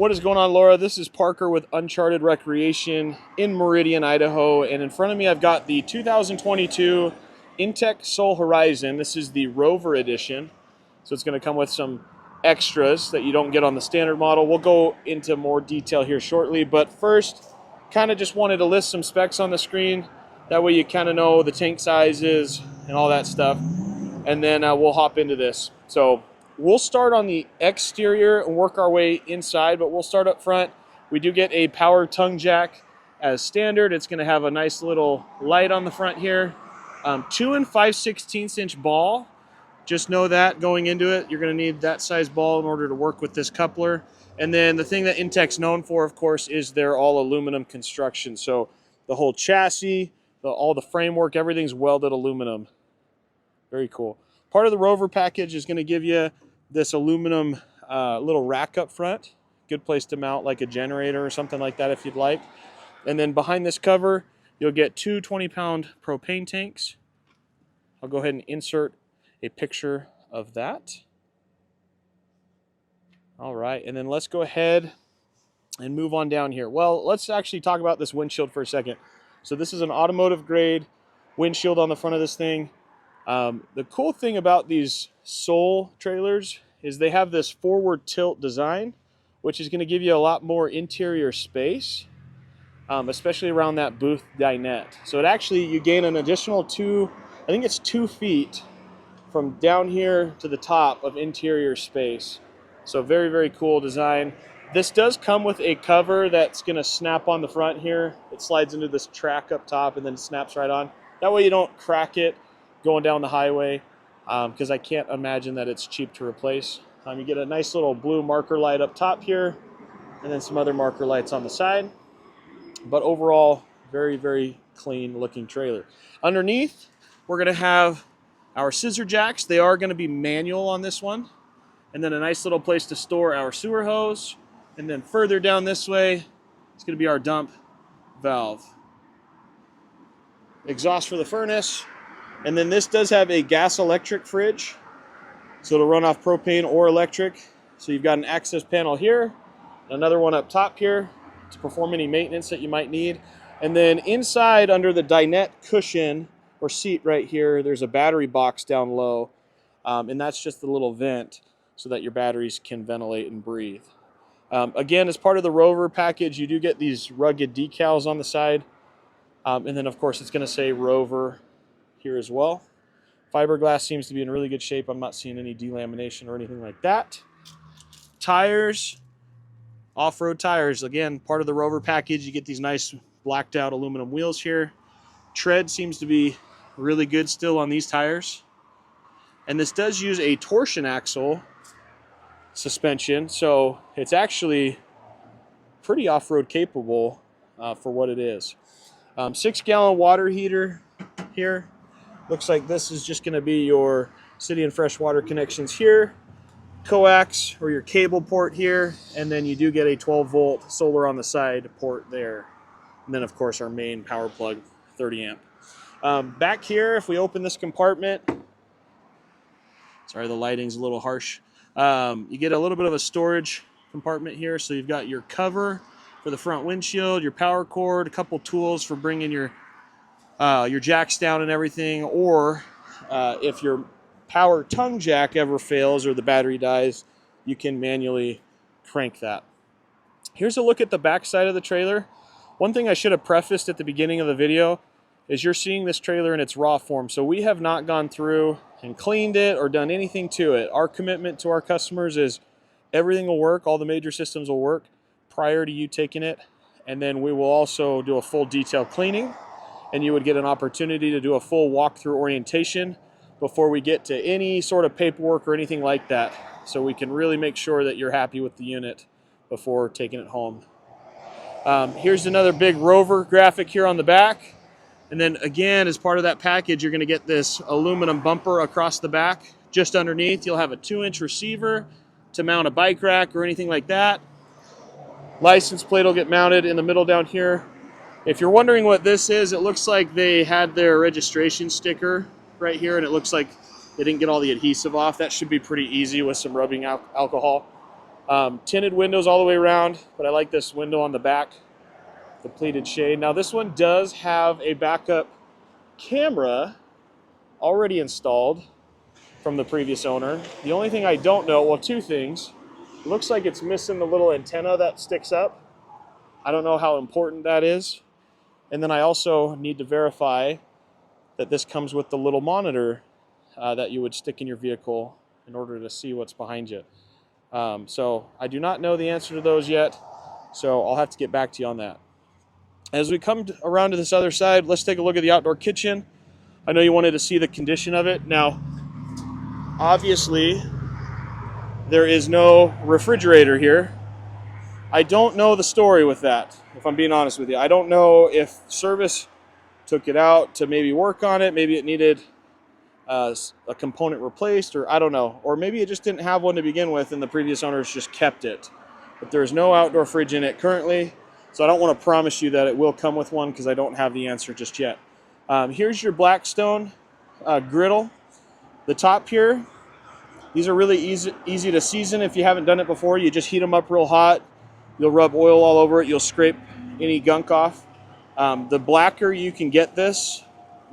What is going on, Laura? This is Parker with Uncharted Recreation in Meridian, Idaho. And in front of me, I've got the 2022 Intech Soul Horizon. This is the Rover edition. So it's going to come with some extras that you don't get on the standard model. We'll go into more detail here shortly. But first, kind of just wanted to list some specs on the screen. That way you kind of know the tank sizes and all that stuff. And then we'll hop into this. So we'll start on the exterior and work our way inside, but we'll start up front. We do get a power tongue jack as standard. It's going to have a nice little light on the front here. 2 5/16 inch ball. Just know that going into it, you're going to need that size ball in order to work with this coupler. And then the thing that Intech's known for, of course, is their all aluminum construction. So the whole chassis, all the framework, everything's welded aluminum. Very cool. Part of the Rover package is going to give you this aluminum little rack up front. Good place to mount like a generator or something like that if you'd like. And then behind this cover, you'll get 2 20-pound propane tanks. I'll go ahead and insert a picture of that. All right, and then let's go ahead and move on down here. Well, let's actually talk about this windshield for a second. So this is an automotive grade windshield on the front of this thing. The cool thing about these Soul trailers is they have this forward tilt design, which is going to give you a lot more interior space, especially around that booth dinette. So it actually, you gain an additional 2 feet from down here to the top of interior space. So very, very cool design. This does come with a cover that's going to snap on the front here. It slides into this track up top and then snaps right on. That way you don't crack it going down the highway, because I can't imagine that it's cheap to replace. You get a nice little blue marker light up top here, and then some other marker lights on the side. But overall, very, very clean looking trailer. Underneath, we're going to have our scissor jacks. They are going to be manual on this one. And then a nice little place to store our sewer hose. And then further down this way, it's going to be our dump valve. Exhaust for the furnace. And then this does have a gas electric fridge. So it'll run off propane or electric. So you've got an access panel here, another one up top here to perform any maintenance that you might need. And then inside under the dinette cushion or seat right here, there's a battery box down low. And that's just the little vent so that your batteries can ventilate and breathe. Again, as part of the Rover package, you do get these rugged decals on the side. And then, of course, it's going to say Rover here as well. Fiberglass seems to be in really good shape. I'm not seeing any delamination or anything like that. Tires, off-road tires. Again, part of the Rover package, you get these nice blacked out aluminum wheels here. Tread seems to be really good still on these tires. And this does use a torsion axle suspension, so it's actually pretty off-road capable for what it is. 6-gallon water heater here. Looks like this is just going to be your city and fresh water connections here, coax or your cable port here, and then you do get a 12-volt solar on the side port there. And then, of course, our main power plug, 30 amp. Back here, if we open this compartment, sorry, the lighting's a little harsh. You get a little bit of a storage compartment here. So you've got your cover for the front windshield, your power cord, a couple tools for bringing your jacks down and everything. Or if your power tongue jack ever fails or the battery dies, you can manually crank that. Here's a look at the back side of the trailer. One thing I should have prefaced at the beginning of the video is you're seeing this trailer in its raw form. So we have not gone through and cleaned it or done anything to it. Our commitment to our customers is everything will work, all the major systems will work prior to you taking it. And then we will also do a full detail cleaning, and you would get an opportunity to do a full walkthrough orientation before we get to any sort of paperwork or anything like that. So we can really make sure that you're happy with the unit before taking it home. Here's another big Rover graphic here on the back. And then again, as part of that package, you're going to get this aluminum bumper across the back. Just underneath, you'll have a 2-inch receiver to mount a bike rack or anything like that. License plate will get mounted in the middle down here. If you're wondering what this is, it looks like they had their registration sticker right here, and it looks like they didn't get all the adhesive off. That should be pretty easy with some rubbing alcohol. Tinted windows all the way around, but I like this window on the back, the pleated shade. Now this one does have a backup camera already installed from the previous owner. The only thing I don't know, well, two things. It looks like it's missing the little antenna that sticks up. I don't know how important that is. And then I also need to verify that this comes with the little monitor that you would stick in your vehicle in order to see what's behind you. So I do not know the answer to those yet, so I'll have to get back to you on that. As we come around to this other side, let's take a look at the outdoor kitchen. I know you wanted to see the condition of it. Now, obviously, there is no refrigerator here. I don't know the story with that, if I'm being honest with you. I don't know if service took it out to maybe work on it. Maybe it needed a component replaced, or I don't know. Or maybe it just didn't have one to begin with and the previous owners just kept it. But there's no outdoor fridge in it currently, so I don't want to promise you that it will come with one because I don't have the answer just yet. Here's your Blackstone griddle. The top here, these are really easy to season if you haven't done it before. You just heat them up real hot. You'll rub oil all over it. You'll scrape any gunk off. The blacker you can get this,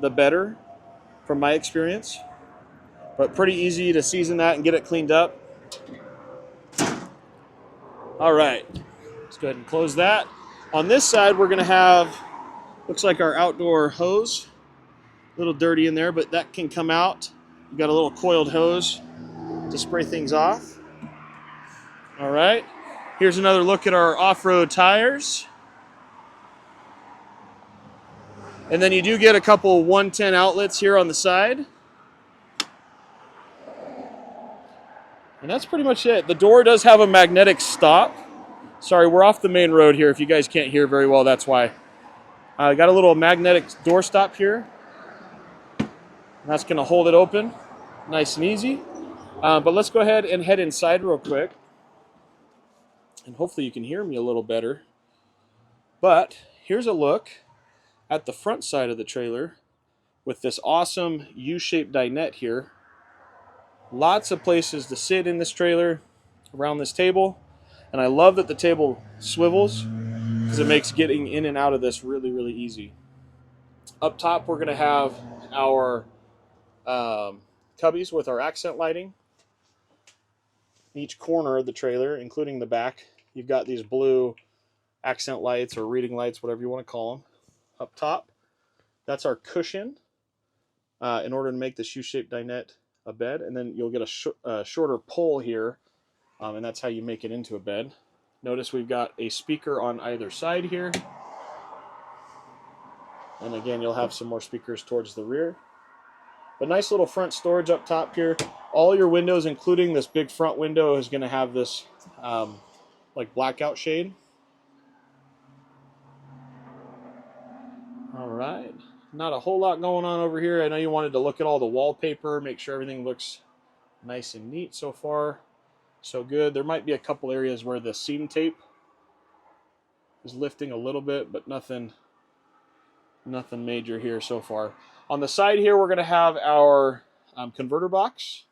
the better, from my experience. But pretty easy to season that and get it cleaned up. All right, let's go ahead and close that. On this side, we're going to have, looks like our outdoor hose. A little dirty in there, but that can come out. You've got a little coiled hose to spray things off. All right, here's another look at our off-road tires. And then you do get a couple 110 outlets here on the side. And that's pretty much it. The door does have a magnetic stop. Sorry, we're off the main road here. If you guys can't hear very well, that's why. I got a little magnetic door stop here. And that's going to hold it open nice and easy. But let's go ahead and head inside real quick. And hopefully you can hear me a little better. But here's a look at the front side of the trailer with this awesome U-shaped dinette here. Lots of places to sit in this trailer around this table. And I love that the table swivels because it makes getting in and out of this really, really easy. Up top, we're going to have our cubbies with our accent lighting. Each corner of the trailer, including the back, you've got these blue accent lights or reading lights, whatever you want to call them. Up top, that's our cushion in order to make this U-shaped dinette a bed. And then you'll get a shorter pole here, and that's how you make it into a bed. Notice we've got a speaker on either side here. And again, you'll have some more speakers towards the rear. But nice little front storage up top here. All your windows, including this big front window, is going to have this like blackout shade. All right. Not a whole lot going on over here. I know you wanted to look at all the wallpaper, make sure everything looks nice and neat so far. So good. There might be a couple areas where the seam tape is lifting a little bit, but nothing major here so far. On the side here, we're going to have our converter box.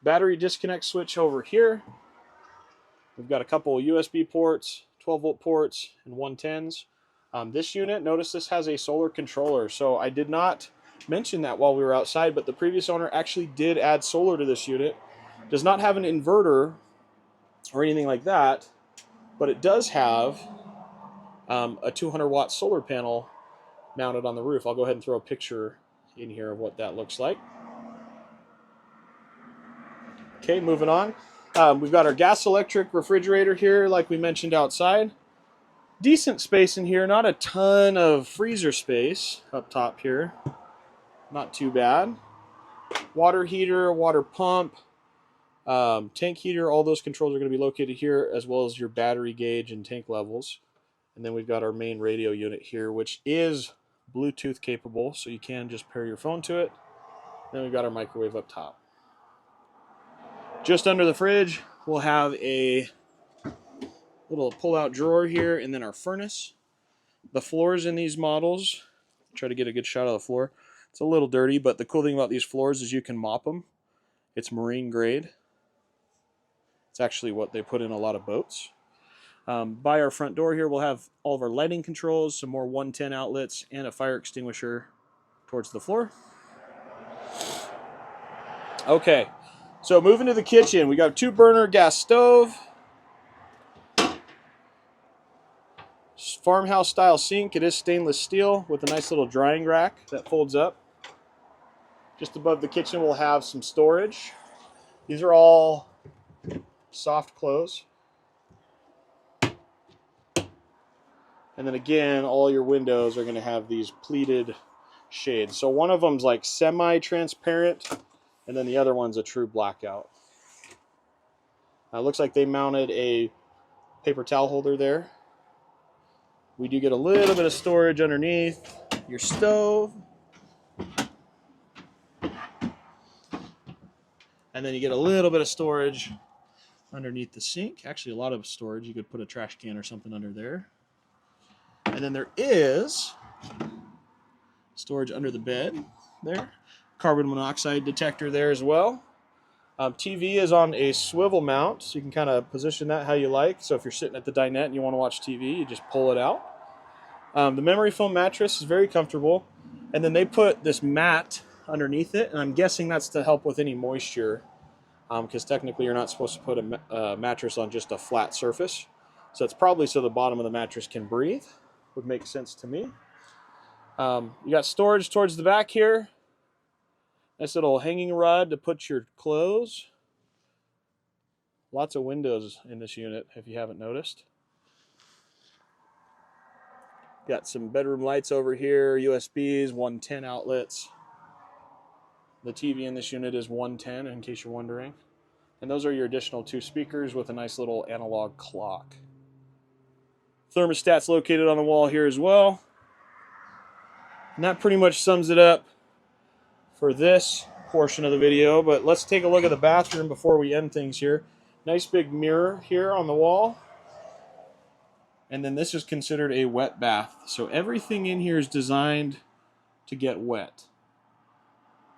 Battery disconnect switch over here. We've got a couple USB ports, 12-volt ports, and 110s. This unit, notice this has a solar controller. So I did not mention that while we were outside, but the previous owner actually did add solar to this unit. Does not have an inverter or anything like that, but it does have a 200-watt solar panel mounted on the roof. I'll go ahead and throw a picture in here of what that looks like. Okay, moving on. We've got our gas electric refrigerator here, like we mentioned outside. Decent space in here, not a ton of freezer space up top here. Not too bad. Water heater, water pump, tank heater, all those controls are going to be located here, as well as your battery gauge and tank levels. And then we've got our main radio unit here, which is Bluetooth capable, so you can just pair your phone to it. Then we've got our microwave up top. Just under the fridge, we'll have a little pull-out drawer here, and then our furnace. The floors in these models, try to get a good shot of the floor. It's a little dirty, but the cool thing about these floors is you can mop them. It's marine grade. It's actually what they put in a lot of boats. By our front door here, we'll have all of our lighting controls, some more 110 outlets, and a fire extinguisher towards the floor. Okay, so moving to the kitchen, we got a 2-burner gas stove, farmhouse style sink. It is stainless steel with a nice little drying rack that folds up. Just above the kitchen, we'll have some storage. These are all soft close. And then again, all your windows are going to have these pleated shades. So one of them's like semi-transparent, and then the other one's a true blackout. It looks like they mounted a paper towel holder there. We do get a little bit of storage underneath your stove. And then you get a little bit of storage underneath the sink. Actually, a lot of storage. You could put a trash can or something under there. And then there is storage under the bed there. Carbon monoxide detector there as well. TV is on a swivel mount, so you can kind of position that how you like. So if you're sitting at the dinette and you want to watch TV, you just pull it out. The memory foam mattress is very comfortable. And then they put this mat underneath it, and I'm guessing that's to help with any moisture, because technically you're not supposed to put a mattress on just a flat surface. So it's probably so the bottom of the mattress can breathe. Would make sense to me. You got storage towards the back here. Nice little hanging rod to put your clothes. Lots of windows in this unit, if you haven't noticed. Got some bedroom lights over here, USBs, 110 outlets. The TV in this unit is 110, in case you're wondering. And those are your additional 2 speakers with a nice little analog clock. Thermostat's located on the wall here as well. And that pretty much sums it up for this portion of the video. But let's take a look at the bathroom before we end things here. Nice big mirror here on the wall. And then this is considered a wet bath. So everything in here is designed to get wet.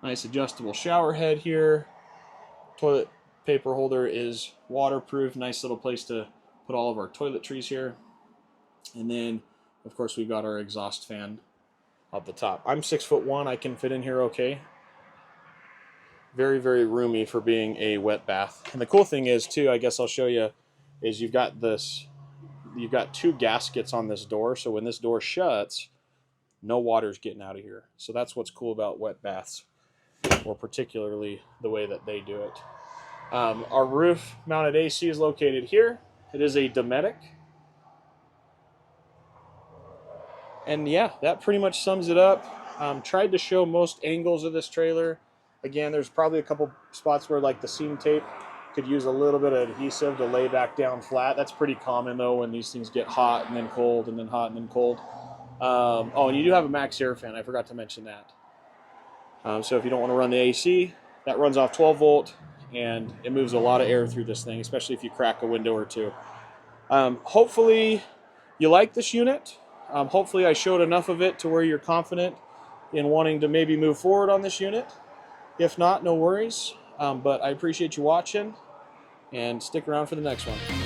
Nice adjustable shower head here. Toilet paper holder is waterproof. Nice little place to put all of our toiletries here. And then, of course, we got our exhaust fan at the top. I'm 6'1". I can fit in here okay. Very, very roomy for being a wet bath. And the cool thing is, too, I guess I'll show you, is you've got 2 gaskets on this door. So when this door shuts, no water's getting out of here. So that's what's cool about wet baths, or particularly the way that they do it. Our roof-mounted AC is located here. It is a Dometic. And yeah, that pretty much sums it up. Tried to show most angles of this trailer. Again, there's probably a couple spots where like the seam tape could use a little bit of adhesive to lay back down flat. That's pretty common though when these things get hot and then cold and then hot and then cold. Oh, and you do have a max air fan. I forgot to mention that. So if you don't want to run the AC, that runs off 12 volt and it moves a lot of air through this thing, especially if you crack a window or two. Hopefully you like this unit. Hopefully I showed enough of it to where you're confident in wanting to maybe move forward on this unit. If not, no worries. But I appreciate you watching, and stick around for the next one.